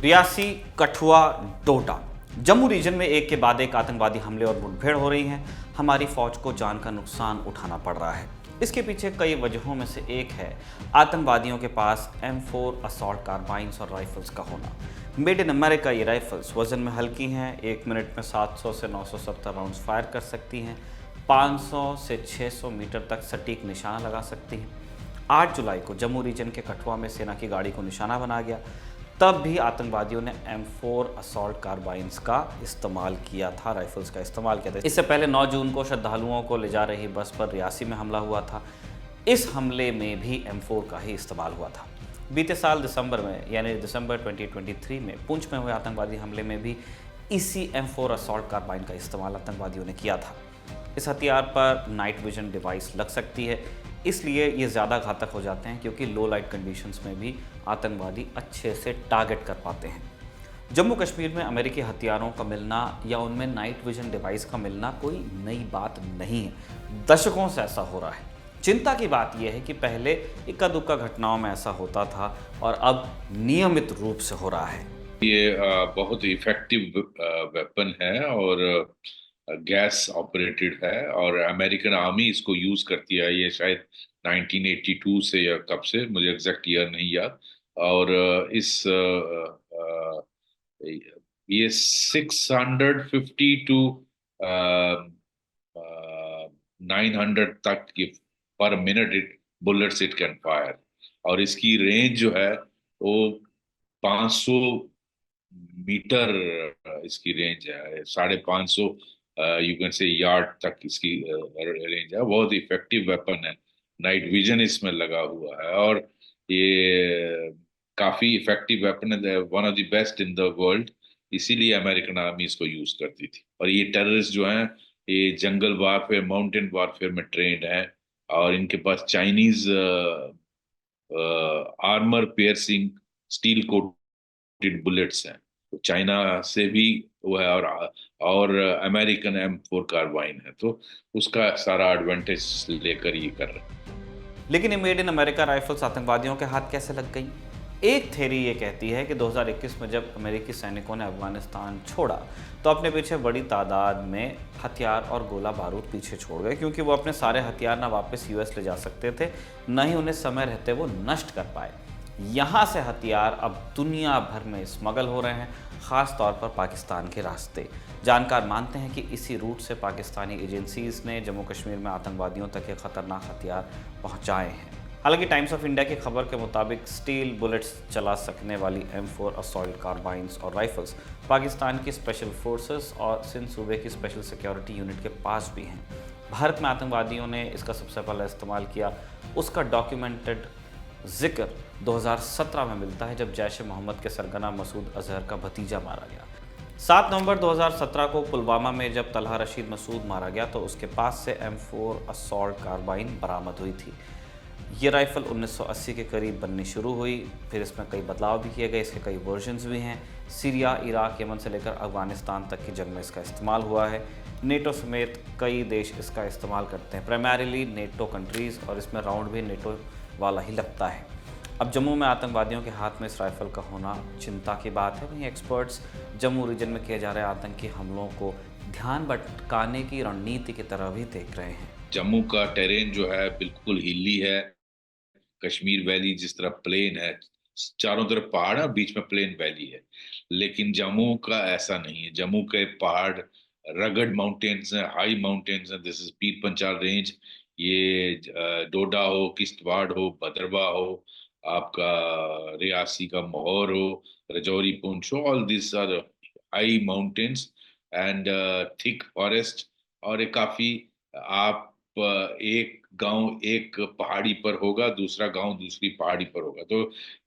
रियासी, कठुआ, डोडा, Jammu reason में एक के बाद एक आतंकवादी हमले और मुठभेड़ हो रही हैं। हमारी फौज को जान का नुकसान उठाना पड़ रहा है। इसके पीछे कई वजहों में से एक है आतंकवादियों के पास M4 असॉल्ट कार्बाइन्स और राइफल्स का होना। मेड इन अमेरिका ये राइफल्स वजन में हल्की हैं, 1 मिनट में 700 से 970 राउंड्स फायर कर सकती हैं, 500 से 600 मीटर तक सटीक निशाना लगा सकती हैं। 8 जुलाई को जम्मू रीजन के कठुआ में सेना की गाड़ी को निशाना बना गया। तब भी आतंकवादियों ने M4 असॉल्ट कार्बाइन्स का इस्तेमाल किया था, राइफल्स का इस्तेमाल किया था। इससे पहले 9 जून को श्रद्धालुओं को ले जा रही बस पर रियासी में हमला हुआ था। इस हमले में भी M4 का ही इस्तेमाल हुआ था। बीते साल दिसंबर में यानी दिसंबर 2023 में पुंछ में हुए आतंकवादी हमले में भी इसी M4 असॉल्ट कार्बाइन का इस्तेमाल आतंकवादियों ने किया था। इस हथियार पर नाइट विजन डिवाइस लग सकती है, इसलिए ये ज़्यादा घातक हो जाते हैं क्योंकि लो लाइट कंडीशंस में भी आतंकवादी अच्छे से टारगेट कर पाते हैं। जम्मू कश्मीर में अमेरिकी हथियारों का मिलना या उनमें नाइट विजन डिवाइस का मिलना कोई नई बात नहीं है, दशकों से ऐसा हो रहा है। चिंता की बात यह है कि पहले इक्का दुक्का घटनाओं में ऐसा होता था और अब नियमित रूप से हो रहा है। ये बहुत इफेक्टिव वेपन है और गैस ऑपरेटेड है और अमेरिकन आर्मी इसको यूज करती है। ये शायद 1982 से या कब से, मुझे एग्जैक्ट ईयर नहीं याद। और ये 650 टू 900 तक ये पर minute it bullets it can fire. और इसकी रेंज जो है वो 500 मीटर इसकी रेंज है, 550 यू कैन से यार्ड तक इसकी रेंज है। बहुत इफेक्टिव वेपन है। नाइट विजन इसमें लगा हुआ है और ये काफी इफेक्टिव वेपन है, one of the best in the world. इसीलिए अमेरिकन आर्मी इसको यूज करती थी। और ये टेररिस्ट जो हैं ये जंगल वारफेयर, माउंटेन वारफेयर में ट्रेंड है और इनके पास Chinese armour piercing steel coated bullets हैं। तो चाइना से भी वो है और अमेरिकन M4 कार्बाइन है, तो उसका सारा एडवांटेज लेकर ये कर रहे हैं। लेकिन ये मेड इन अमेरिका राइफल्स आतंकवादियों के हाथ कैसे लग गई? एक थ्योरी ये कहती है कि 2021 में जब अमेरिकी सैनिकों ने अफगानिस्तान छोड़ा तो अपने पीछे बड़ी तादाद में हथियार और गोला बारूद पीछे छोड़ गए, क्योंकि वो अपने सारे हथियार ना वापस US ले जा सकते थे, न ही उन्हें समय रहते वो नष्ट कर पाए। यहाँ से हथियार अब दुनिया भर में स्मगल हो रहे हैं, ख़ास तौर पर पाकिस्तान के रास्ते। जानकार मानते हैं कि इसी रूट से पाकिस्तानी एजेंसीज ने जम्मू कश्मीर में आतंकवादियों तक ये खतरनाक हथियार पहुंचाए हैं। हालांकि टाइम्स ऑफ इंडिया की खबर के मुताबिक स्टील बुलेट्स चला सकने वाली M4 असॉल्ट कार्बाइन्स और राइफल्स पाकिस्तान की स्पेशल फोर्सेस और सिंध सूबे की स्पेशल सिक्योरिटी यूनिट के पास भी हैं। भारत में आतंकवादियों ने इसका सबसे पहले इस्तेमाल किया, उसका डॉक्यूमेंटेड जिक्र 2017 में मिलता है, जब जैश ए मोहम्मद के सरगना मसूद अजहर का भतीजा मारा गया। 7 नवंबर 2017 को पुलवामा में जब तलहा रशीद मसूद मारा गया तो उसके पास से M4 असॉल्ट कार्बाइन बरामद हुई थी। ये राइफ़ल 1980 के करीब बननी शुरू हुई, फिर इसमें कई बदलाव भी किए गए, इसके कई वर्जन्स भी हैं। सीरिया, इराक, यमन से लेकर अफगानिस्तान तक की जंग में इसका इस्तेमाल हुआ है। नेटो समेत कई देश इसका इस्तेमाल करते हैं, प्राइमरीली नेटो कंट्रीज़, और इसमें राउंड भी नेटो वाला ही लगता है। अब जम्मू में आतंकवादियों के हाथ में इस राइफ़ल का होना चिंता की बात है। वहीं एक्सपर्ट्स जम्मू रीजन में किए जा रहे आतंकी हमलों को ध्यान भटकाने की रणनीति की तरह भी देख रहे हैं। जम्मू का टेरेन जो है बिल्कुल हिली है। कश्मीर वैली जिस तरह प्लेन है, चारों तरफ पहाड़ है, बीच में प्लेन वैली है। लेकिन जम्मू का ऐसा नहीं है। जम्मू के पहाड़ रगड माउंटेन्स हैं, हाई माउंटेन्स हैं। This is Pir Panchal range. ये डोडा हो, किश्तवाड़ हो, भदरवा हो, आपका रियासी का महौर हो, रजौरी, पुंछ हो, all this are high mountains and thick forest. और ये काफी आप एक गांव एक पहाड़ी पर होगा, दूसरा गांव दूसरी पहाड़ी पर होगा, तो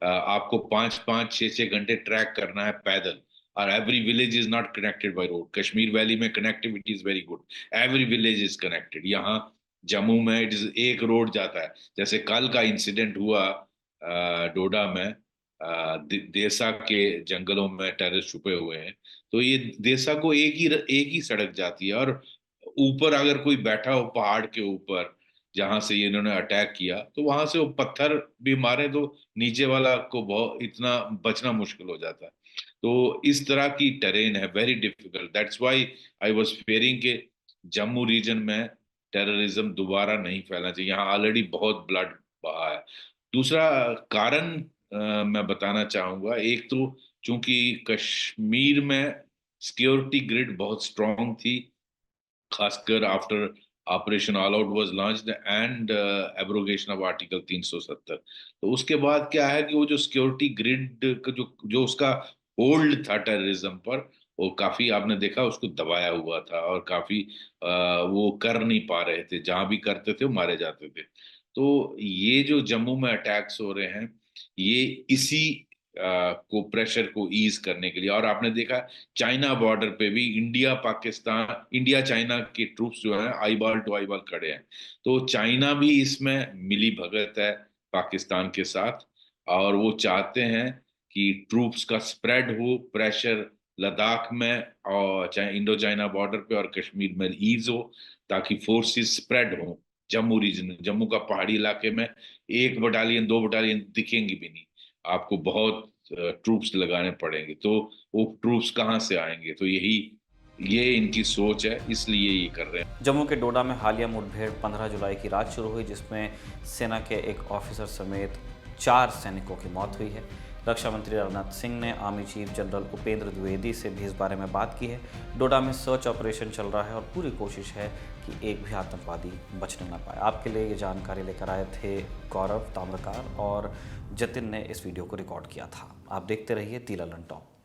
आपको 5-5, 6-6 घंटे ट्रैक करना है पैदल। और every village is not connected by road. Kashmir valley में connectivity is very good, every village is connected. यहाँ जम्मू में इट इज एक रोड जाता है। जैसे कल का इंसिडेंट हुआ डोडा में, देसा के जंगलों में टेररिस्ट छुपे हुए हैं। तो ये देसा को एक ही सड़क जाती है और ऊपर अगर कोई बैठा हो पहाड़ के ऊपर जहां से ये इन्होंने अटैक किया, तो वहां से वो पत्थर भी मारे तो नीचे वाला को बहुत इतना बचना मुश्किल हो जाता है। तो इस तरह की टेरेन है, very difficult. That's why I was fearing के जम्मू रीजन में टेररिज्म दोबारा नहीं फैलना चाहिए। यहाँ ऑलरेडी बहुत ब्लड बहा है। दूसरा कारण मैं बताना चाहूंगा, एक तो चूंकि कश्मीर में सिक्योरिटी ग्रिड बहुत स्ट्रांग थी, खासकर after operation all out was launched and abrogation of article 370। तो उसके बाद क्या है कि वो जो सिक्योरिटी ग्रिड का जो जो उसका होल्ड था टेररिज्म पर, वो काफी आपने देखा उसको दबाया हुआ था, और काफी वो कर नहीं पा रहे थे, जहां भी करते थे वो मारे जाते थे। तो ये जो जम्मू में अटैक्स हो रहे हैं, ये इसी को प्रेशर को ईज करने के लिए। और आपने देखा चाइना बॉर्डर पे भी इंडिया चाइना के ट्रूप्स जो हैं आईबाल टू आईबाल खड़े हैं। तो चाइना भी इसमें मिली भगत है पाकिस्तान के साथ, और वो चाहते हैं कि ट्रूप्स का स्प्रेड हो, प्रेशर लद्दाख में और चाहे इंडो चाइना बॉर्डर पे और कश्मीर में ईज हो, ताकि फोर्सेस स्प्रेड हो जम्मू रीजन में। जम्मू का पहाड़ी इलाके में एक बटालियन दो बटालियन दिखेंगी भी नहीं, आपको बहुत ट्रूप्स लगाने पड़ेंगे। तो वो ट्रूप्स कहाँ से आएंगे? तो ये इनकी सोच है, इसलिए ये कर रहे हैं। जम्मू के डोडा में हालिया मुठभेड़ 15 जुलाई की रात शुरू हुई, जिसमें सेना के एक ऑफिसर समेत 4 सैनिकों की मौत हुई है। रक्षा मंत्री राजनाथ सिंह ने army chief general Upendra Dwivedi से भी इस बारे में बात की है। डोडा में सर्च ऑपरेशन चल रहा है और पूरी कोशिश है कि एक भी आतंकवादी बचने ना पाए। आपके लिए ये जानकारी लेकर आए थे गौरव ताम्रकार, और जतिन ने इस वीडियो को रिकॉर्ड किया था। आप देखते रहिए दी ललन टॉप।